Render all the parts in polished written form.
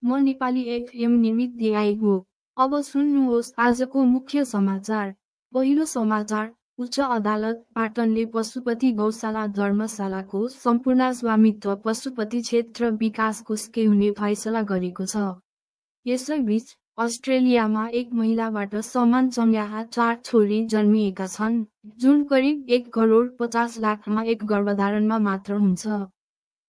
म नेपाली एफएम निर्मित दिआई हो। अब सुन्नुहोस् आजको मुख्य समाचार। पहिलो समाचार, उच्च अदालत पाटनले पशुपति गौशाला धर्मशालाको सम्पूर्ण स्वामित्व पशुपति क्षेत्र विकास कोषकै हुने फैसला गरेको छ। यसैबीच अस्ट्रेलियामा एक महिलाबाट समान जन्मिएका 4 छोरी जन्मिएका छन्, जुन करिब 1,50,00,000मा एक गर्भधारणमा मात्र हुन्छ।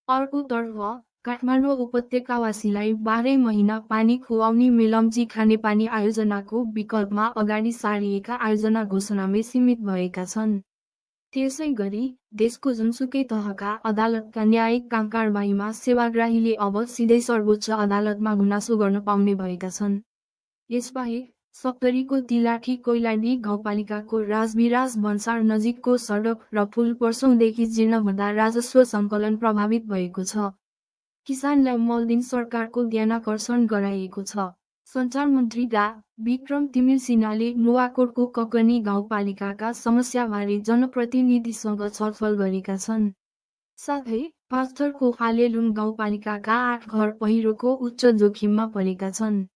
अर्कोतर्फ काठमाडौँ उपत्यकावासीलाई 12 महिना पानी खुवाउने मेलम्ची खानेपानी आयोजनाको विकल्पमा अगाडि सारिएका आयोजना घोषणामै सीमित भएका छन्। त्यसैगरी देशको जुनसुकै तहका अदालतका न्यायिक कामकारबाहीमा सेवाग्राहीले अब सिधै सर्वोच्च अदालतमा गुनासो गर्न पाउने भएका छन्। यसबाहेक सप्तरीको तिलाठी कोइलाडी गाउँपालिकाको राजविराज भन्सार नजिकको सडक र पुल वर्षौंदेखि जीर्ण हुँदा राजस्व सङ्कलन प्रभावित भएको छ। किसानलाई मलदिन सरकारको ध्यानाकर्षण गराइएको छ। सञ्चार मन्त्री डा विक्रम तिमिल सिन्हाले नुवाकोटको ककनी गाउँपालिकाका समस्याबारे जनप्रतिनिधिसँग छलफल गरेका छन्। साथै पाँचथरको हालेलुङ गाउँपालिकाका 8 घर पहिरोको उच्च जोखिममा परेका छन्।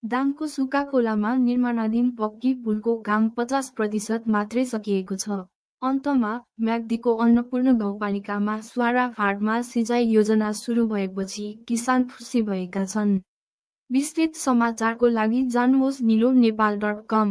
दाङको सुका खोलामा निर्माणाधीन पक्की पुलको काम 50% मात्रै सकिएको छ। अन्तमा म्याग्दीको अन्नपूर्ण गाउँपालिकामा स्वारा फाँटमा सिँचाइ योजना सुरु भएपछि किसान खुसी भएका छन्। विस्तृत समाचारको लागि जानुहोस् nilo nepal.com।